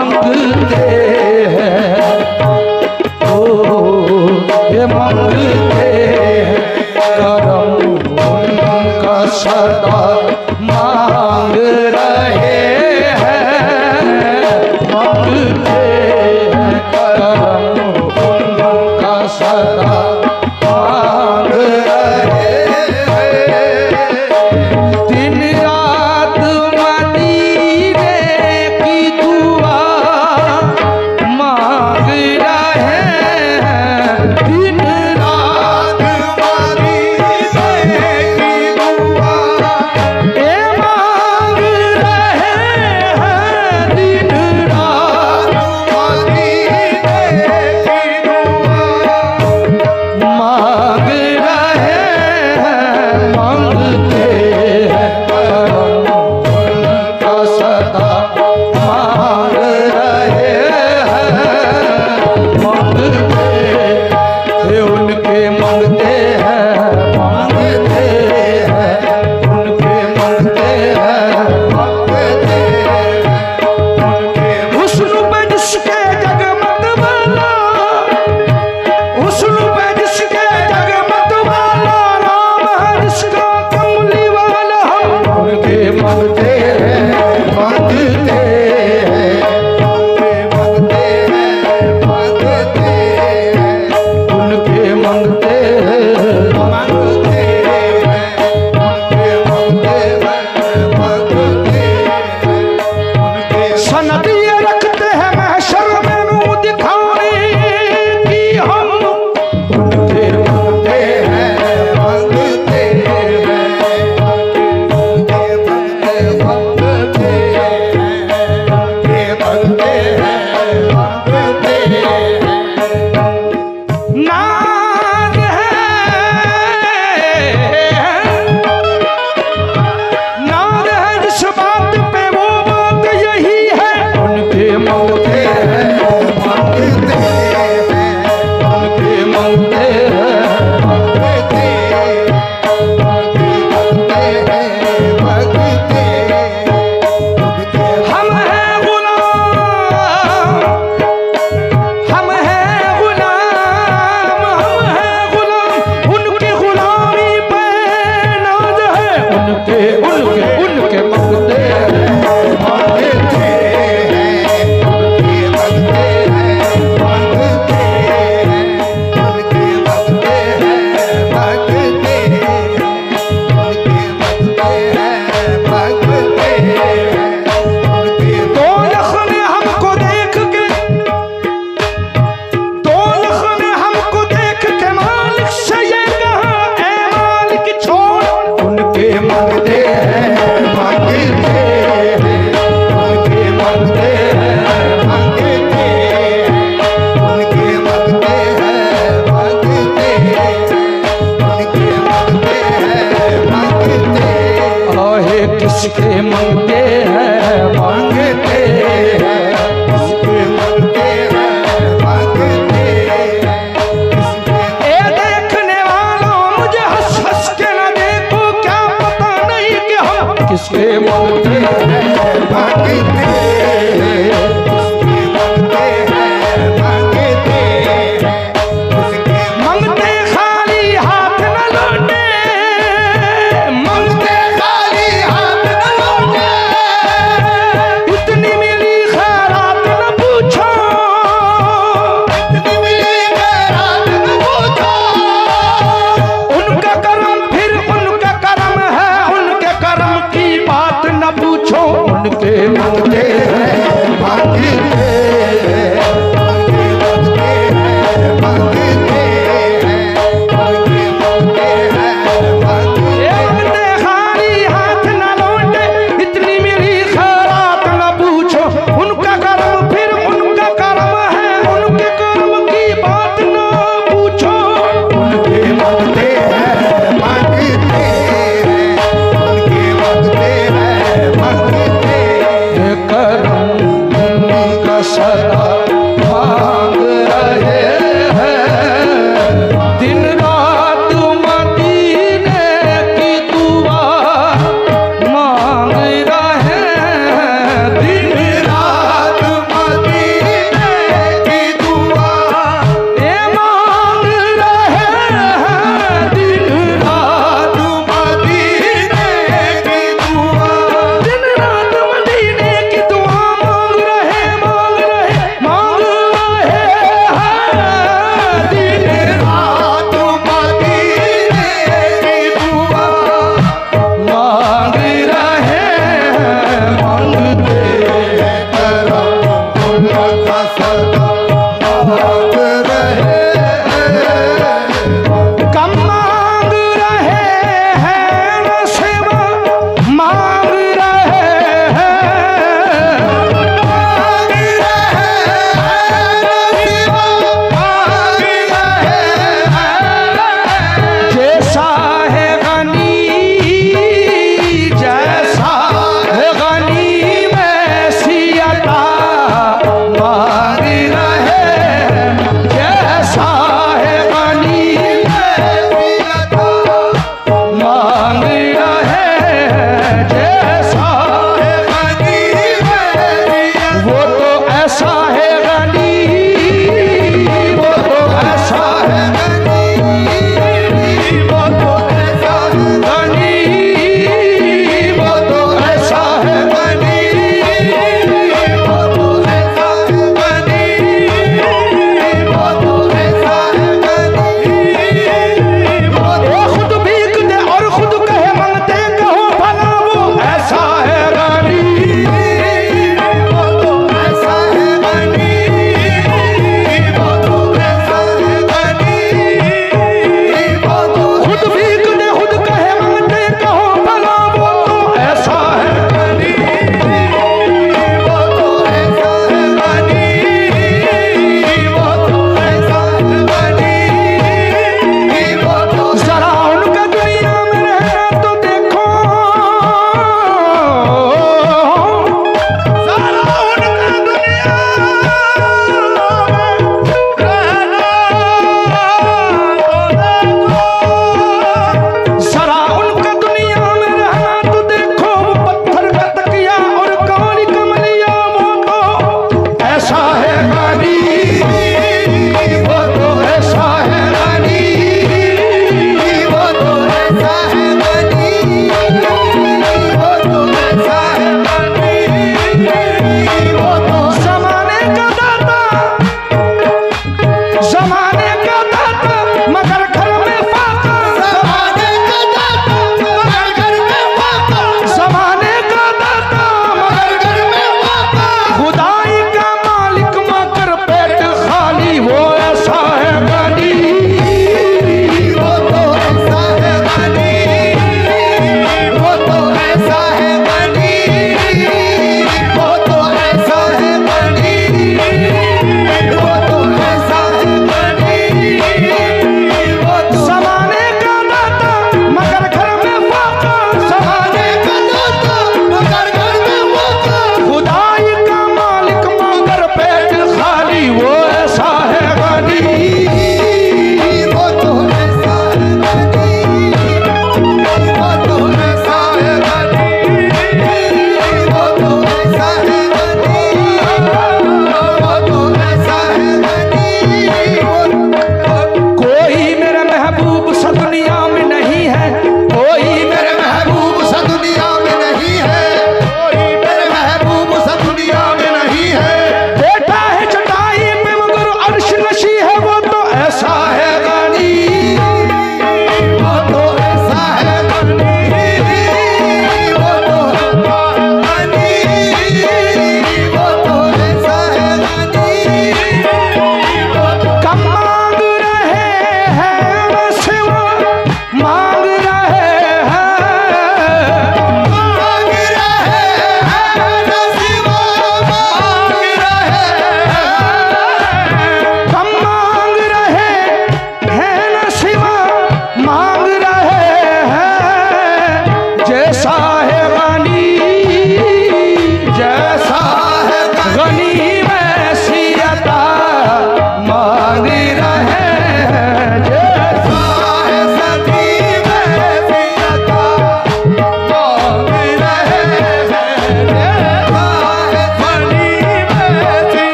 मंगते हैं, ओ ये मंगते हैं करम उनका सदा मांग रहे हैं, मंगते हैं करम उनका सदा मांग रहे हैं। दिन रात मदीने की दुआ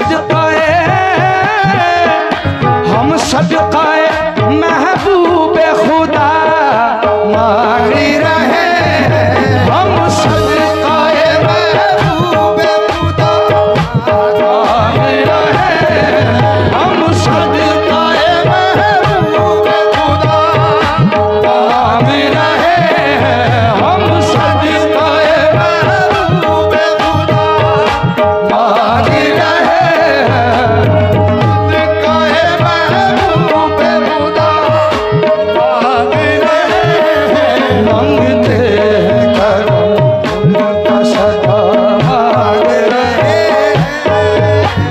सदकाए हम सदकाए महबूब खुदा मांग रहे हम सदकाए महबूब खुदा मांग रहे हम सदकाए महबूब खुदा मांग रहे हम सदकाए महबूब खुदा मांग रहे सदकाए महबूब खुदा मांग रहे मांगते हैं करम उनका सदा मांग रहे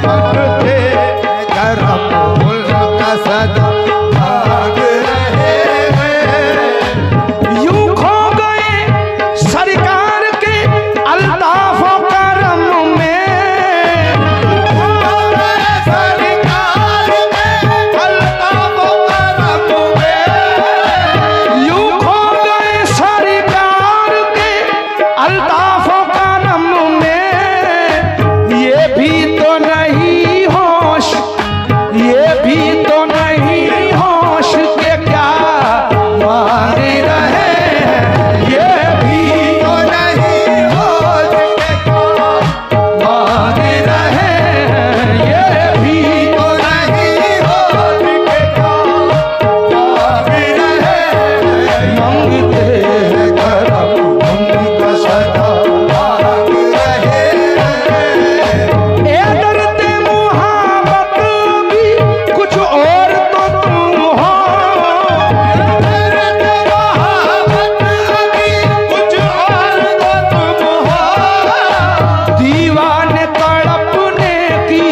मांगते हैं करम उनका सदा मांग रहे यूं खो गए सरकार के अल्ताफ करम में सरकार में अल्ताफ करम में यूं खो गए सरकार के अल्ताफ करम में ये भी तो नहीं होश ये भी तो नहीं होश के क्या मांग रहे ये भी तो नहीं होश के क्या मांग रहे ये भी तो नहीं होश के क्या मांग रहे मांगते हैं करम उनका सदा मांग रहे ए डरते मुहाबत भी कुछ और तो तुम हो डरते मुहाबत भी कुछ और तो तुम हो दीवाने तड़पने की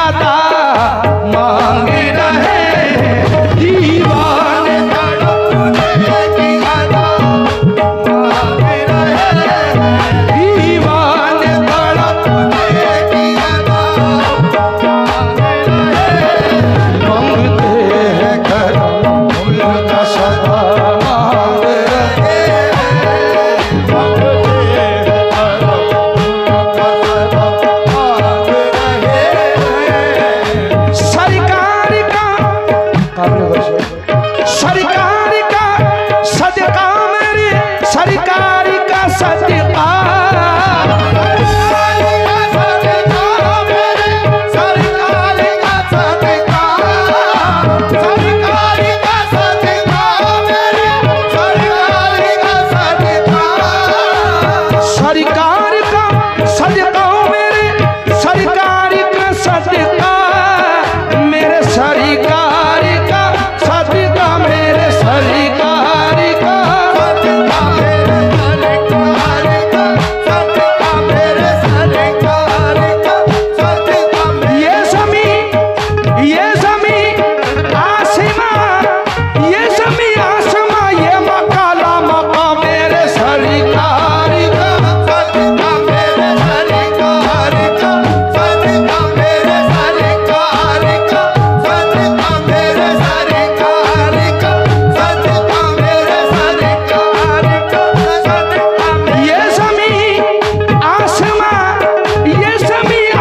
अदा मांग रहे दीवाने तड़पने की अदा मांग रहे दीवाने तड़पने की अदा मांगते हैं करम उनका सदा मांग रहे मांगते हैं करम उनका सदा मांग रहे सरकार का सरकार का सदका मेरे सरकार का सदका सरकार का सदका मेरे सरकार का सदका मेरे सरकार का सदका मेरे सरकार का सदका मेरे सरकार का सदका मेरे सरकार का सदका ये जमी आसमां ये मकाला मका मेरे सरकार का सदका मेरे सरकार का सदका मेरे सरकार का सदका मेरे सरकार का सदका मेरे सरकार का सदका ये जमी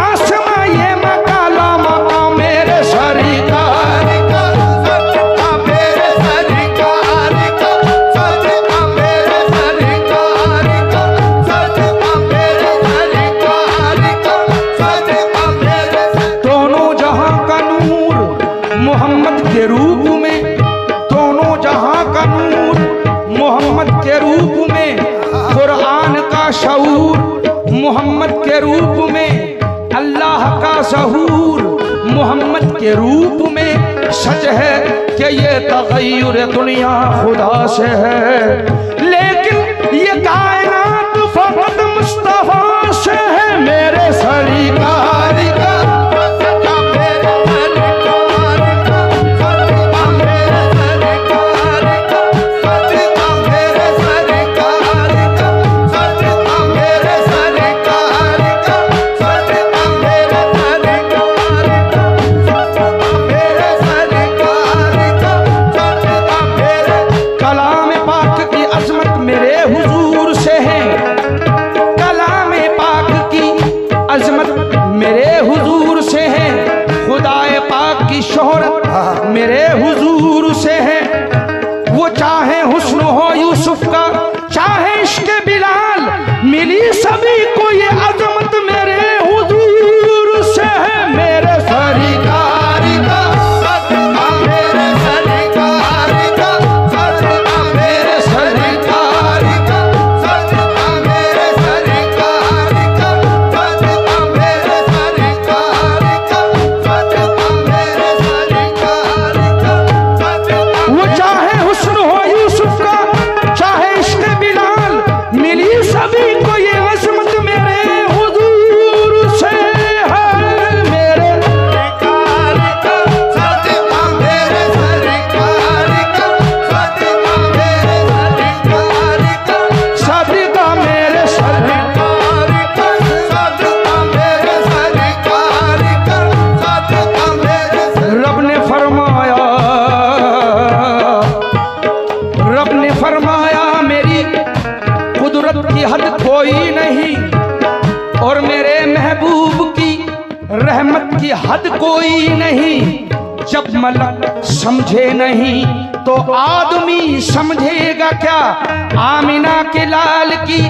आसमां ये मकाला मका मेरे सरकार का सदका मेरे सरकार का सदका मेरे सरकार का सदका मेरे सरकार का सदका मेरे दोनों जहां का नूर मोहम्मद के रूप में दोनों जहां का नूर मोहम्मद के रूप में कुरान का शऊर मोहम्मद के रूप में अल्लाह का ज़हूर मोहम्मद के रूप में सच है कि ये तग़य्युर दुनिया खुदा से है लेकिन ये कायनात फकत मुस्तफा से है मेरे सरकार का सदका मेरे सरकार का सदका मेरे सरकार का सदका मेरे सरकार का सदका मेरे सरकार का सदका मेरे सरकार का सदका मेरे सरकार का सदका मेरे कलाम पाक की अजमत मेरे हुजूर से है कलाम रहमत की हद कोई नहीं, जब मलक समझे नहीं तो आदमी समझेगा क्या। आमिना के लाल की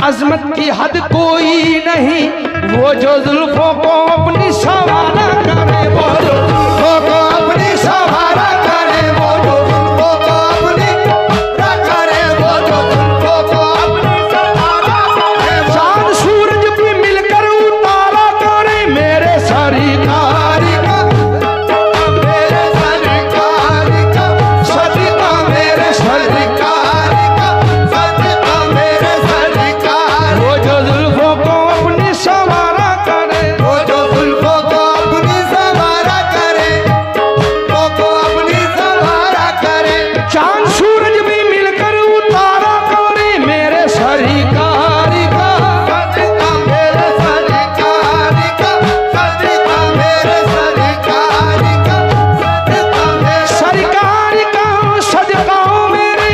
अजमत की हद कोई नहीं, वो जो जुल्फों को अपनी सवारा करे, वो जो जुल्फों को अपनी सवारा करे, वो जो जुल्फों को अपनी करे, वो जो जुल्फों को अपनी सवारा करे। चांद सूरज भी मिलकर उतारा करे मेरे सरकार का, मेरे सरकार का सदका, मेरे सरकार का सदका, मेरे सरकार। वो जो जुल्फों को अपनी सवारा करे, वो जो जुल्फों को अपनी सवारा करे, वो को अपनी सवारा करे। चांद सूरज भी मिलकर उतारा करे मेरे सरकार का सदका, मेरे सरकार का सदका, मेरे सरकार का सदका, मेरे सरकार का सदका, मेरे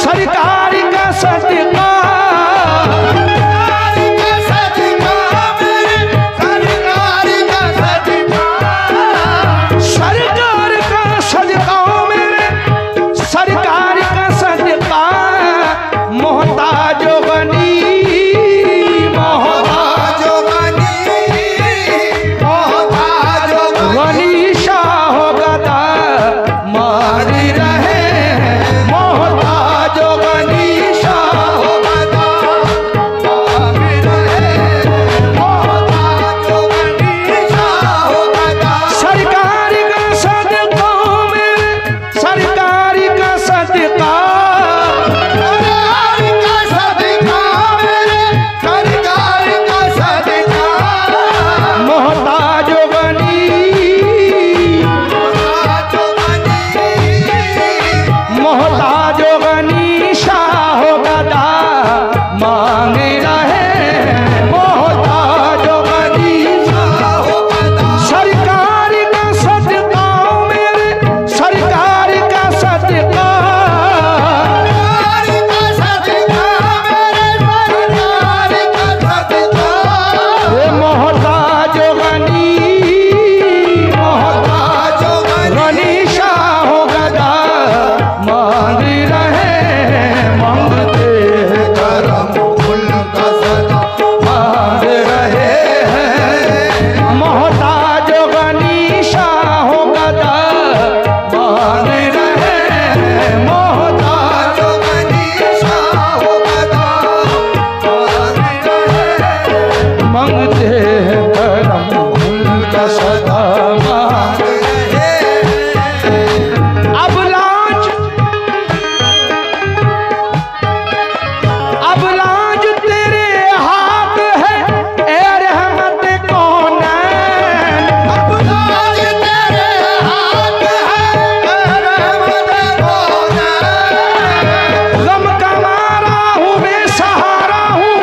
सरकार का सदका, सरकार का सदका, मेरे सरकार का सदका। मोहताजो गनी, मोहताजो गनी, मोहताजो गनी शाह गदा मारी रहे, मोहताजो गनी शाह गदा मारी रहे, मोहताजो गनी शाह गदा। सरकार का सदका, मेरे सरकार का सदका, सरकार का सदका, मेरे सरकार का सदका। मोहताजो गनी, मोहताजो गनी शाह गदा मांग रहे, मोहताजो गनी शाह गदा। सरकार का सदका, मेरे सरकार का सदका, सरकार का सदका, मेरे सरकार का सदका। हे मोहताजो गनी, मोहताजो गनी शाह गदा मांग रहे, मांगते हैं करम उनका सदा मांग रहे हैं। मोहताजो गनी शाह गदा मांग रहे हैं, मोहताजो गनी शाह गदा मांग रहे हैं। मांगते हैं करम उनका सदा मांग रहे हैं। अब लाज, अब लाज तेरे हाथ है ए रहमत कौनैन। अब लाज तेरे हाथ है ए रहमत कौनैन। गम का मारा हूँ, बेसहारा हूँ,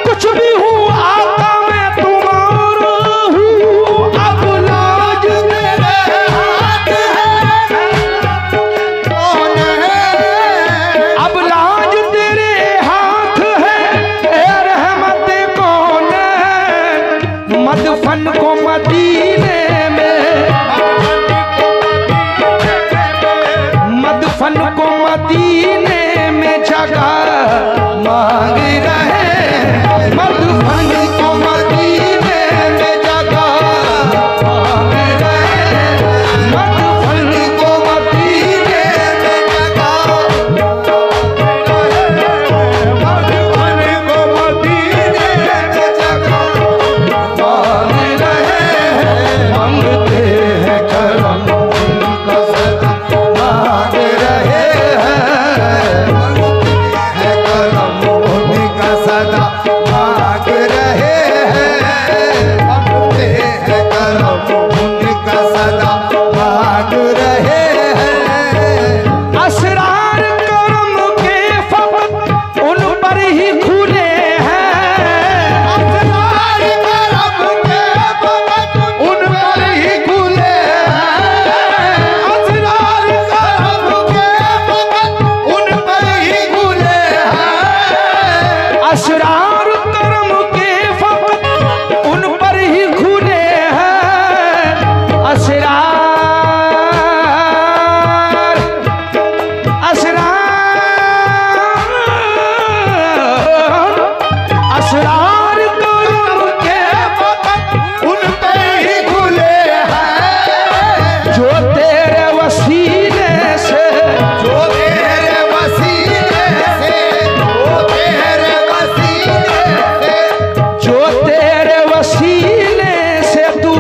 कुछ भी हूँ आका मैं तुम्हारा हूँ। अब लाज तेरे हाथ है कौनैन। अब लाज तेरे हाथ है ए रहमत कौनैन। मदफन को मदीने में, मदफन को मदीने में जगह मांग रहे, मदफन को मदीने में जगह मांग रहे, मदफन को मदीने में जगह मदफन को मदीने में जगह मांग रहे हैं। मांगते हैं करम उनका सदा मांग रहे हैं, मांगते हैं करम उनका सदा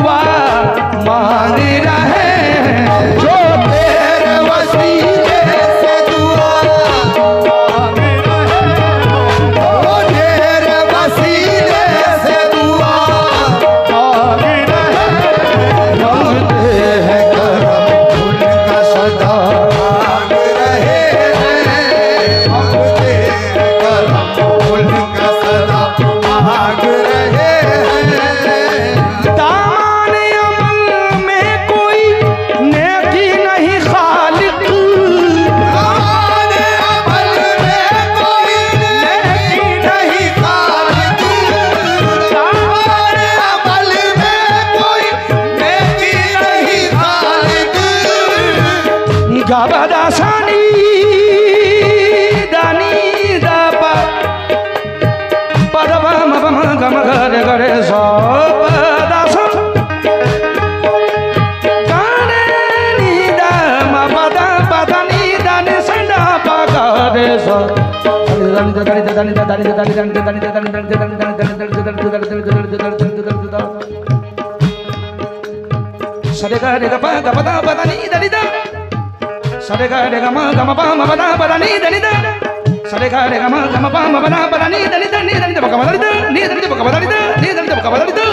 दुआ मांग रहे हैं, जो तेरे वसीले से दुआ मांग रहे हैं, जो तेरे वसीले से दुआ मांग रहे हैं, मांगते हैं करम उनका सदा मांग रहे हैं, मांगते हैं करम उनका सदा मांग रहे हैं। दामन अमल में कोई नेकी नहीं खालिक, दामन अमल में कोई नेकी नहीं खालिक, दामन अमल में कोई नेकी नहीं खालिक। गाबा दासानी दानी दापा पदवा मम गम गरे गरे सो दास गाने नी दा म पदा पदा नी दानी संडा पा गरे सो दानी दानी दानी दानी दानी दानी दानी सरे गा रे गा पा गा पदा पदा नी दानी दा सरे गा रे गा म गा म पा म पदा पदा नी दानी दा सरे गा रे गा म गा म पा म पदा पदा नी दानी दा नी दानी दा गा म दानी दा नी दानी दा गा म दानी दा नी दानी दा गा म दानी दा